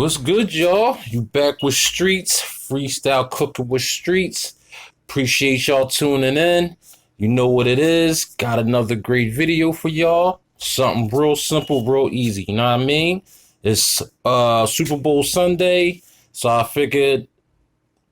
What's good, y'all? You back with Streetz, freestyle cooking with Streetz. Appreciate y'all tuning in. You know what it is. Got another great video for y'all. Something real simple, real easy. You know what I mean? It's Super Bowl Sunday, so I figured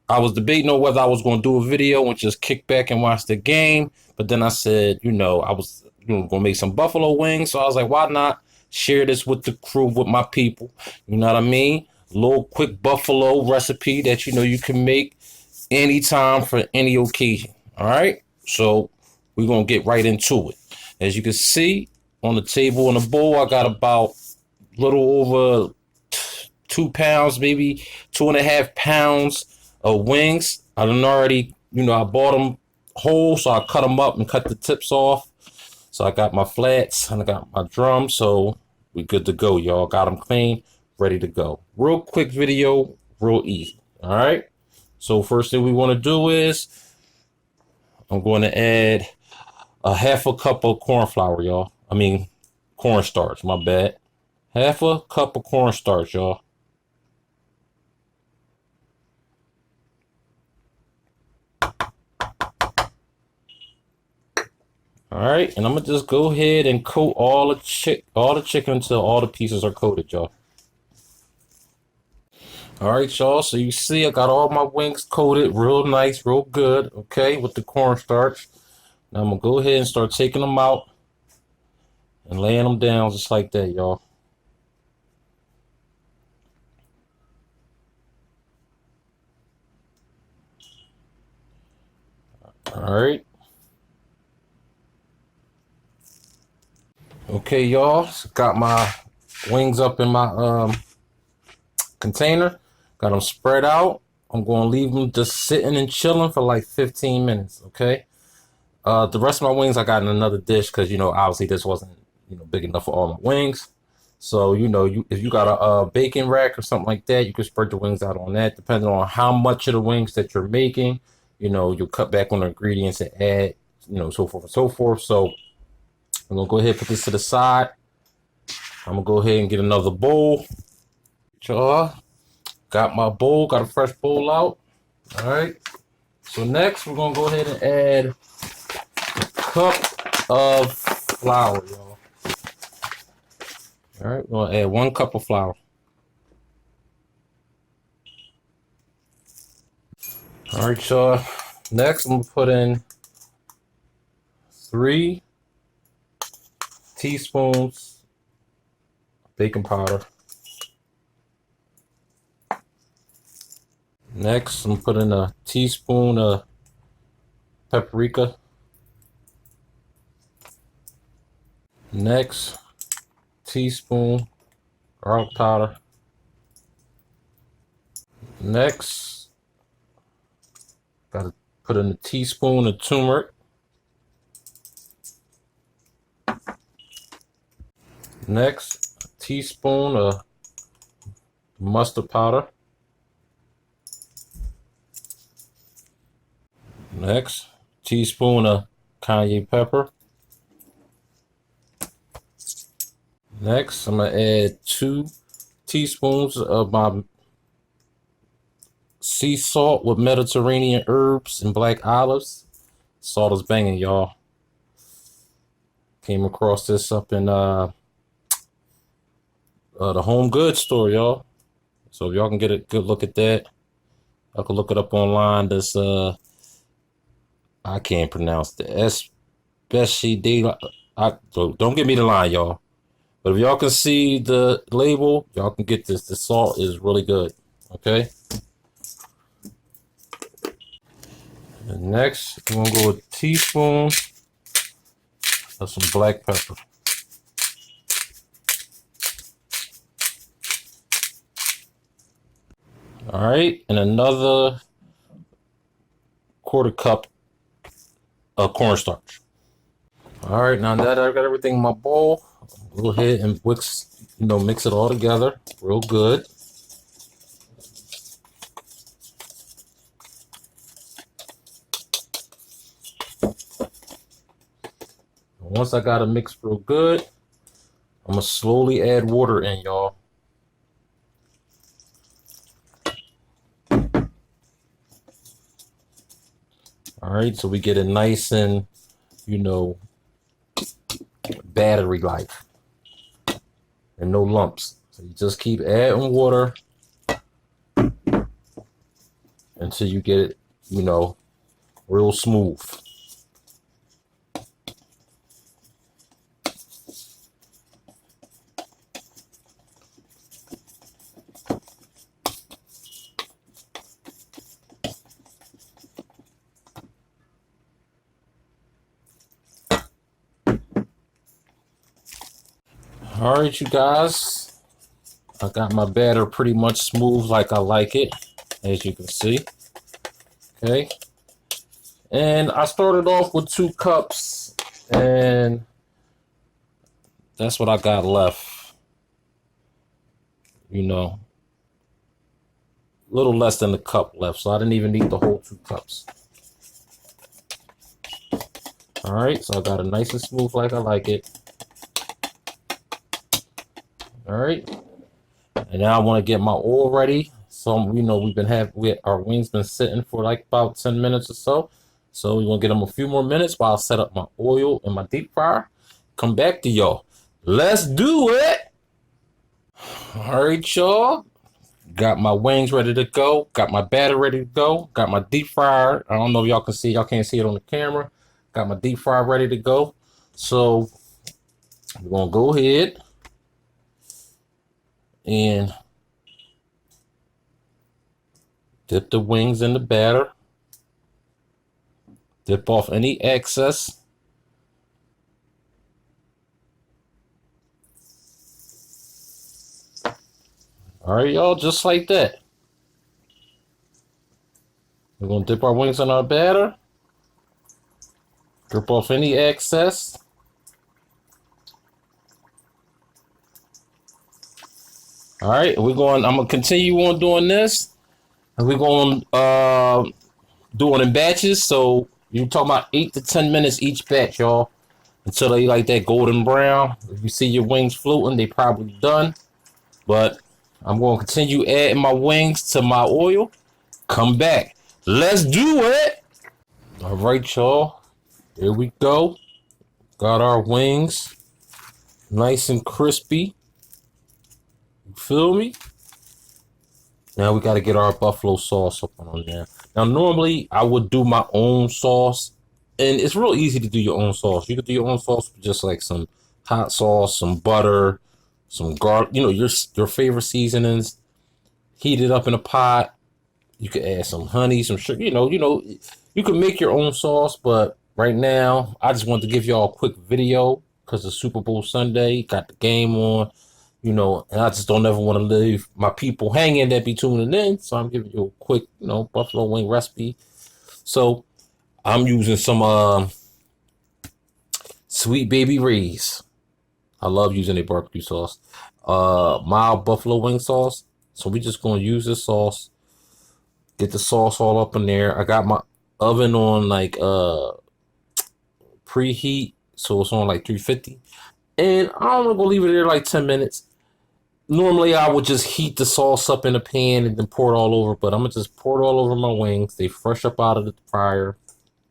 I was debating on whether I was going to do a video and just kick back and watch the game. But then I said, I was going to make some buffalo wings. So I was like, why not share this with the crew, with my people? You know what I mean? A little quick buffalo recipe that you can make anytime for any occasion. All right. So we're going to get right into it. As you can see on the table in the bowl, I got about a little over 2 pounds, maybe 2.5 pounds of wings. I done already, I bought them whole, so I cut them up and cut the tips off. So I got my flats and I got my drum, so we good to go, y'all. Got them clean, ready to go. Real quick video, real easy. All right. So first thing we want to do is I'm going to add a half a cup of corn flour, y'all. I mean, cornstarch, my bad. Half a cup of cornstarch, y'all. All right, and I'm gonna just go ahead and coat all the chicken until all the pieces are coated, y'all. All right, y'all. So you see, I got all my wings coated, real nice, real good. Okay, with the cornstarch. Now I'm gonna go ahead and start taking them out and laying them down just like that, y'all. All right. Okay, y'all, got my wings up in my container. Got them spread out. I'm going to leave them just sitting and chilling for like 15 minutes, okay? The rest of my wings I got in another dish because, obviously this wasn't, big enough for all my wings. So, if you got a bacon rack or something like that, you can spread the wings out on that. Depending on how much of the wings that you're making, you'll cut back on the ingredients and add, so forth and so forth. So I'm going to go ahead and put this to the side. I'm going to go ahead and get another bowl. Y'all, got my bowl, got a fresh bowl out. All right. So next, we're going to go ahead and add a cup of flour, y'all. All right, we're going to add 1 cup of flour. All right, y'all. Next, I'm going to put in 3 teaspoons baking powder. Next, I'm putting a teaspoon of paprika. Next, teaspoon garlic powder. Next, gotta put in a teaspoon of turmeric. Next, a teaspoon of mustard powder. Next, teaspoon of cayenne pepper. Next, I'm going to add 2 teaspoons of my sea salt with Mediterranean herbs and black olives. Salt is banging, y'all. Came across this up in the home goods store, y'all. So if y'all can get a good look at that, y'all can look it up online. This I can't pronounce the Especially. Don't give me the line, y'all. But if y'all can see the label, y'all can get this. The salt is really good. Okay. And next, we're gonna go with a teaspoon of some black pepper. All right, and another 1/4 cup of cornstarch. All right, now that I got everything in my bowl, go ahead and mix it all together real good. Once I got it mixed real good, I'm gonna slowly add water in, y'all. All right, so we get it nice and, you know, battery life and no lumps. So you just keep adding water until you get it, you know, real smooth. All right, you guys, I got my batter pretty much smooth like I like it, as you can see. Okay, and I started off with 2 cups, and that's what I got left. You know, a little less than a cup left, so I didn't even need the whole 2 cups. All right, so I got it nice and smooth like I like it. All right, and now I want to get my oil ready. So you know our wings been sitting for like about 10 minutes or so. So we're gonna get them a few more minutes while I set up my oil in my deep fryer. Come back to y'all. Let's do it. All right, y'all. Got my wings ready to go. Got my batter ready to go. Got my deep fryer. I don't know if y'all can see. Y'all can't see it on the camera. Got my deep fryer ready to go. So we're gonna go ahead and dip the wings in the batter. Dip off any excess. All right, y'all, just like that. We're gonna dip our wings in our batter. Dip off any excess. All right, I'm gonna continue on doing this. And we're going do it in batches. So you're talking about 8 to 10 minutes each batch, y'all, until they like that golden brown. If you see your wings floating, they probably done. But I'm going to continue adding my wings to my oil. Come back. Let's do it. All right, y'all. There we go. Got our wings nice and crispy. You feel me? Now we got to get our buffalo sauce up on there. Now, normally I would do my own sauce, and it's real easy to do your own sauce. You could do your own sauce with just like some hot sauce, some butter, some garlic, you know, your favorite seasonings. Heat it up in a pot. You could add some honey, some sugar. You know, you can make your own sauce. But right now, I just wanted to give y'all a quick video because it's Super Bowl Sunday. Got the game on. You know, and I just don't ever want to leave my people hanging that be tuning in. So I'm giving you a quick, you know, buffalo wing recipe. So I'm using some Sweet Baby Ray's. I love using a barbecue sauce. Mild buffalo wing sauce. So we just going to use this sauce. Get the sauce all up in there. I got my oven on like preheat. So it's on like 350. And I'm going to leave it there like 10 minutes. Normally, I would just heat the sauce up in a pan and then pour it all over, but I'm going to just pour it all over my wings. They fresh up out of the fryer,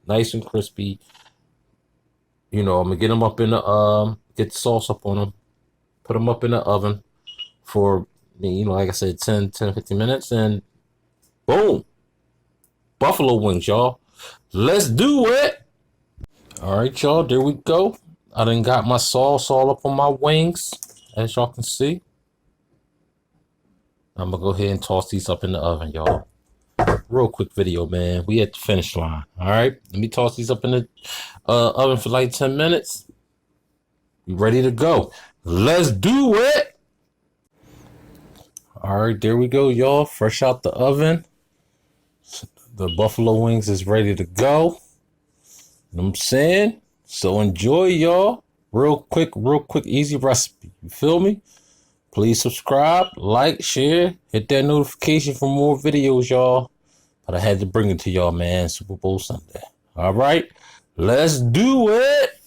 nice and crispy. You know, I'm going to get them up in the, get the sauce up on them, put them up in the oven for, you know, like I said, 15 minutes, and boom. Buffalo wings, y'all. Let's do it. All right, y'all, there we go. I done got my sauce all up on my wings, as y'all can see. I'm going to go ahead and toss these up in the oven, y'all. Real quick video, man. We at the finish line. All right. Let me toss these up in the oven for like 10 minutes. We ready to go. Let's do it. All right. There we go, y'all. Fresh out the oven. The buffalo wings is ready to go. You know what I'm saying? So enjoy, y'all. Real quick, easy recipe. You feel me? Please subscribe, like, share, hit that notification for more videos, y'all. But I had to bring it to y'all, man. Super Bowl Sunday. All right, let's do it.